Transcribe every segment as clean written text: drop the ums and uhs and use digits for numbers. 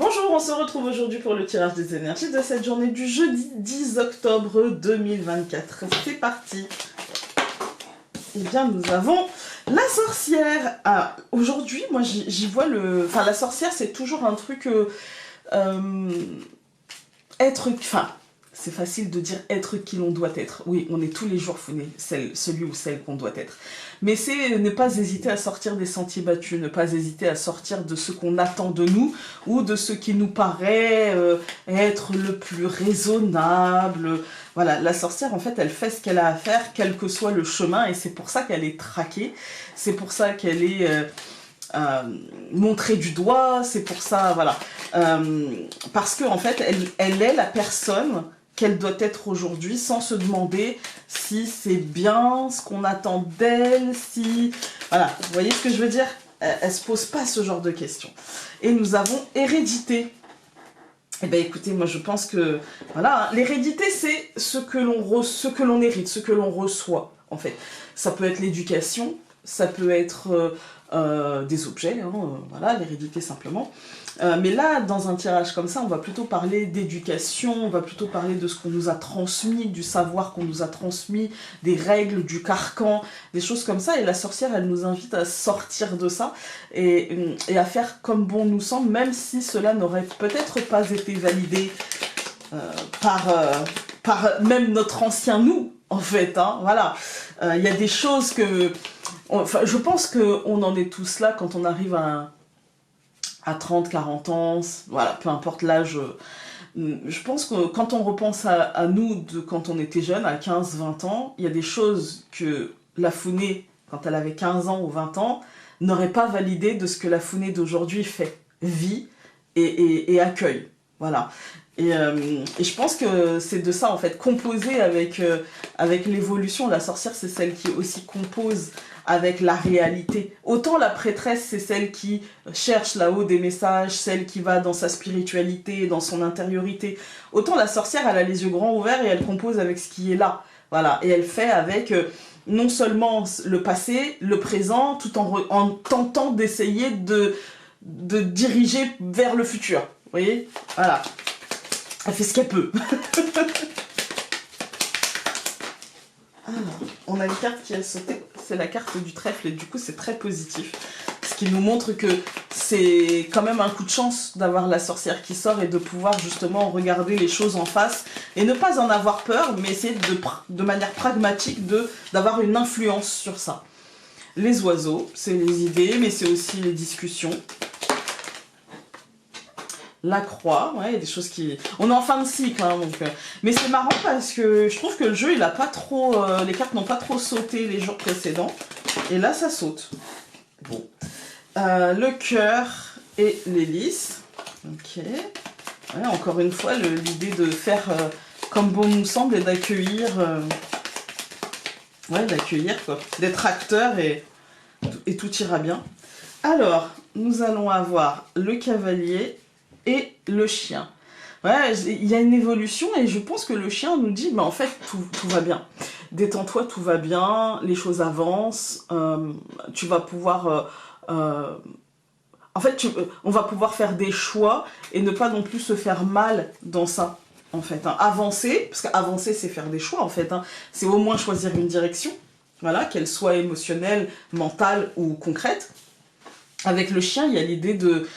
Bonjour, on se retrouve aujourd'hui pour le tirage des énergies de cette journée du jeudi 10 octobre 2024. C'est parti. Eh bien, nous avons la sorcière. Ah, aujourd'hui, moi, j'y vois le... Enfin, la sorcière, c'est toujours un truc... être... Enfin, c'est facile de dire être qui l'on doit être. Oui, on est tous les jours celui ou celle qu'on doit être. Mais c'est ne pas hésiter à sortir des sentiers battus, ne pas hésiter à sortir de ce qu'on attend de nous, ou de ce qui nous paraît être le plus raisonnable. Voilà, la sorcière, en fait, elle fait ce qu'elle a à faire, quel que soit le chemin, et c'est pour ça qu'elle est traquée, c'est pour ça qu'elle est... montrée du doigt, c'est pour ça, voilà. Parce que en fait, elle est la personne qu'elle doit être aujourd'hui, sans se demander si c'est bien ce qu'on attend d'elle, si... Voilà, vous voyez ce que je veux dire? Elle se pose pas ce genre de questions. Et nous avons hérédité. Eh bien écoutez, moi je pense que... Voilà, l'hérédité c'est ce que l'on hérite, ce que l'on reçoit, en fait. Ça peut être l'éducation, ça peut être... des objets, hein, voilà, l'hérédité simplement. Mais là, dans un tirage comme ça, on va plutôt parler d'éducation, on va plutôt parler de ce qu'on nous a transmis, du savoir qu'on nous a transmis, des règles, du carcan, des choses comme ça. Et la sorcière, elle nous invite à sortir de ça et à faire comme bon nous semble, même si cela n'aurait peut-être pas été validé par même notre ancien nous, en fait. Hein, voilà. Il y a des choses que... Enfin, je pense qu'on en est tous là quand on arrive à 30, 40 ans, voilà, peu importe l'âge. Je pense que quand on repense à nous de quand on était jeune, à 15, 20 ans, il y a des choses que la Founée, quand elle avait 15 ans ou 20 ans, n'aurait pas validé de ce que la Founée d'aujourd'hui fait, vit et accueille. Voilà. Et je pense que c'est de ça, en fait, composer avec l'évolution. La sorcière, c'est celle qui aussi compose avec la réalité. Autant la prêtresse, c'est celle qui cherche là-haut des messages, celle qui va dans sa spiritualité, dans son intériorité. Autant la sorcière, elle a les yeux grands ouverts et elle compose avec ce qui est là. Voilà. Et elle fait avec non seulement le passé, le présent, tout en tentant d'essayer de diriger vers le futur. Vous voyez? Voilà. Elle fait ce qu'elle peut. Alors, on a une carte qui a sauté, c'est la carte du trèfle et du coup c'est très positif. Ce qui nous montre que c'est quand même un coup de chance d'avoir la sorcière qui sort et de pouvoir justement regarder les choses en face et ne pas en avoir peur, mais essayer de manière pragmatique d'avoir une influence sur ça. Les oiseaux, c'est les idées, mais c'est aussi les discussions. La croix, ouais, il y a des choses qui... On est en fin de cycle, hein, donc... Mais c'est marrant parce que je trouve que le jeu, il a pas trop... les cartes n'ont pas trop sauté les jours précédents. Et là, ça saute. Bon. Le cœur et l'hélice. Ok. Ouais, encore une fois, l'idée de faire comme bon nous semble et d'accueillir... Ouais, d'accueillir, quoi. D'être acteur et tout ira bien. Alors, nous allons avoir le cavalier... et le chien. Ouais, il y a une évolution et je pense que le chien nous dit, bah, en fait, tout va bien. Détends-toi, tout va bien, les choses avancent, tu vas pouvoir... en fait, on va pouvoir faire des choix et ne pas non plus se faire mal dans ça, en fait. Hein. Avancer, parce qu'avancer, c'est faire des choix, en fait. Hein. C'est au moins choisir une direction, voilà, qu'elle soit émotionnelle, mentale ou concrète. Avec le chien, il y a l'idée de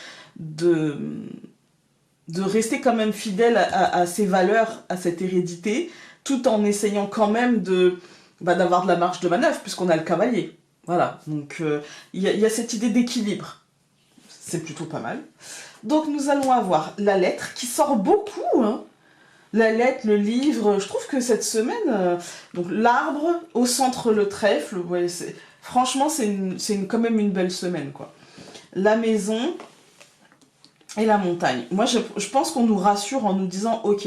rester quand même fidèle à ses valeurs, à cette hérédité, tout en essayant quand même d'avoir de la marge de manœuvre, puisqu'on a le cavalier. Voilà, donc il y a cette idée d'équilibre. C'est plutôt pas mal. Donc nous allons avoir la lettre, qui sort beaucoup, hein. La lettre, le livre, je trouve que cette semaine, donc l'arbre, au centre le trèfle, ouais, franchement c'est quand même une belle semaine, quoi. La maison... et la montagne. Moi, je pense qu'on nous rassure en nous disant, ok,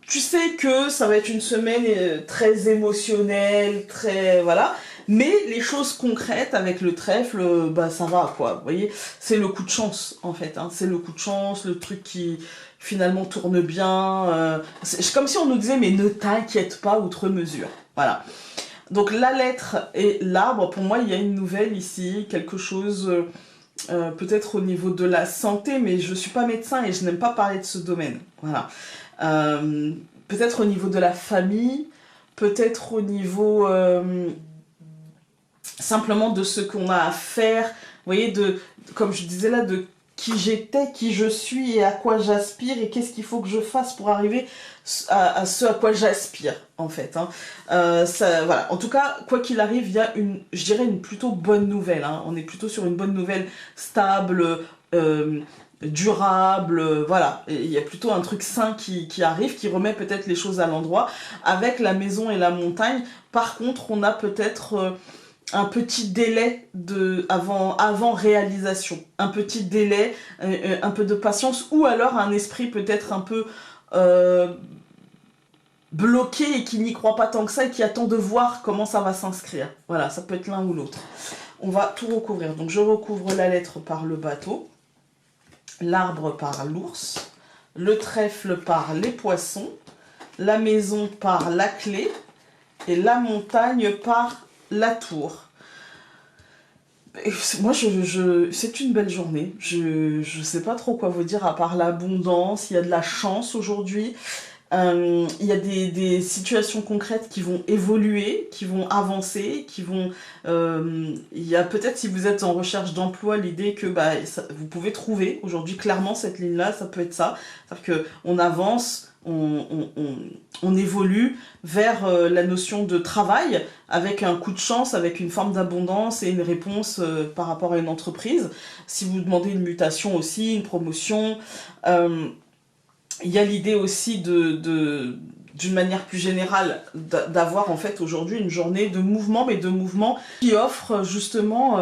tu sais que ça va être une semaine très émotionnelle, très... voilà, mais les choses concrètes avec le trèfle, bah ça va, quoi. Vous voyez, c'est le coup de chance, en fait. Hein. C'est le coup de chance, le truc qui finalement tourne bien. C'est comme si on nous disait, mais ne t'inquiète pas outre mesure. Voilà. Donc la lettre et l'arbre, pour moi, il y a une nouvelle ici, quelque chose... peut-être au niveau de la santé, mais je suis pas médecin et je n'aime pas parler de ce domaine. Voilà. Peut-être au niveau de la famille, peut-être au niveau simplement de ce qu'on a à faire. Vous voyez, comme je disais là, de qui j'étais, qui je suis et à quoi j'aspire et qu'est-ce qu'il faut que je fasse pour arriver à ce à quoi j'aspire, en fait. Hein. Voilà. En tout cas, quoi qu'il arrive, il y a je dirais une plutôt bonne nouvelle. Hein. On est plutôt sur une bonne nouvelle stable, durable, voilà. Et il y a plutôt un truc sain qui arrive, qui remet peut-être les choses à l'endroit. Avec la maison et la montagne, par contre, on a peut-être... un petit délai avant réalisation, un petit délai, un peu de patience, ou alors un esprit peut-être un peu bloqué et qui n'y croit pas tant que ça et qui attend de voir comment ça va s'inscrire. Voilà, ça peut être l'un ou l'autre. On va tout recouvrir. Donc je recouvre la lettre par le bateau, l'arbre par l'ours, le trèfle par les poissons, la maison par la clé et la montagne par la tour. Et moi, c'est une belle journée. Je sais pas trop quoi vous dire à part l'abondance. Il y a de la chance aujourd'hui. Il y a des situations concrètes qui vont évoluer, qui vont avancer, qui vont... il y a peut-être, si vous êtes en recherche d'emploi, l'idée que vous pouvez trouver aujourd'hui clairement cette ligne-là, ça peut être ça. C'est-à-dire qu'on avance... On évolue vers la notion de travail avec un coup de chance, avec une forme d'abondance et une réponse par rapport à une entreprise. Si vous demandez une mutation aussi, une promotion, il y a l'idée aussi d'une manière plus générale d'avoir en fait aujourd'hui une journée de mouvement, mais de mouvement qui offre justement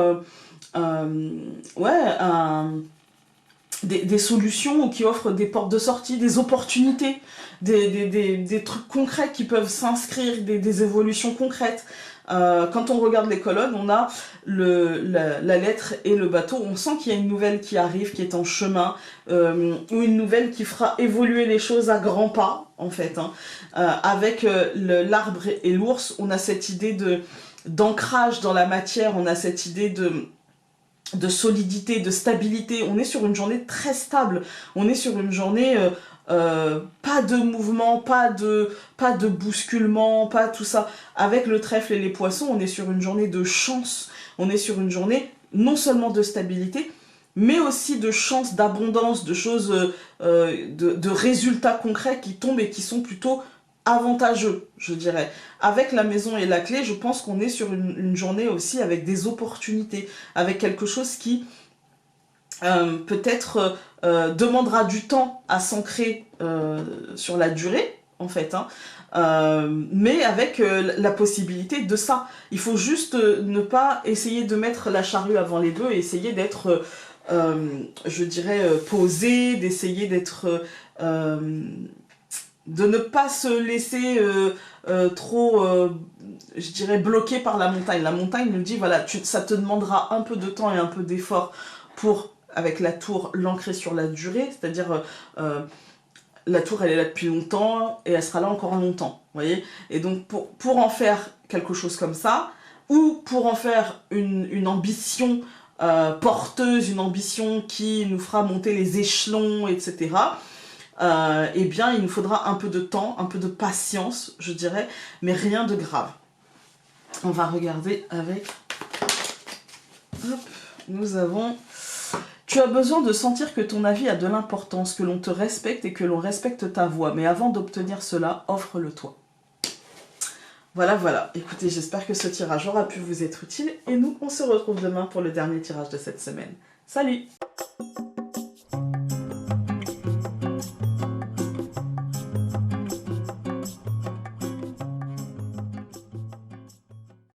des solutions, qui offrent des portes de sortie, des opportunités, des trucs concrets qui peuvent s'inscrire, des évolutions concrètes. Quand on regarde les colonnes, on a la lettre et le bateau. On sent qu'il y a une nouvelle qui arrive, qui est en chemin, ou une nouvelle qui fera évoluer les choses à grands pas, en fait. Hein. Avec l'arbre et l'ours, on a cette idée d'ancrage dans la matière, on a cette idée de solidité, de stabilité. On est sur une journée très stable. On est sur une journée... pas de mouvement, pas de bousculement, pas tout ça. Avec le trèfle et les poissons, on est sur une journée de chance. On est sur une journée non seulement de stabilité, mais aussi de chance, d'abondance, de choses, de résultats concrets qui tombent et qui sont plutôt avantageux, je dirais. Avec la maison et la clé, je pense qu'on est sur une journée aussi avec des opportunités, avec quelque chose qui peut-être demandera du temps à s'ancrer sur la durée, en fait, hein, mais avec la possibilité de ça. Il faut juste ne pas essayer de mettre la charrue avant les bœufs et essayer d'être, je dirais, posé, d'essayer d'être... de ne pas se laisser trop, je dirais, bloqué par la montagne. La montagne nous dit, voilà, ça te demandera un peu de temps et un peu d'effort pour, avec la tour, l'ancrer sur la durée, c'est-à-dire la tour, elle est là depuis longtemps et elle sera là encore longtemps, vous voyez. Et donc, pour en faire quelque chose comme ça, ou pour en faire une ambition porteuse, une ambition qui nous fera monter les échelons, etc., eh bien, il nous faudra un peu de temps, un peu de patience, je dirais, mais rien de grave. On va regarder avec... Hop, nous avons... Tu as besoin de sentir que ton avis a de l'importance, que l'on te respecte et que l'on respecte ta voix. Mais avant d'obtenir cela, offre-le-toi. Voilà, voilà. Écoutez, j'espère que ce tirage aura pu vous être utile. Et nous, on se retrouve demain pour le dernier tirage de cette semaine. Salut!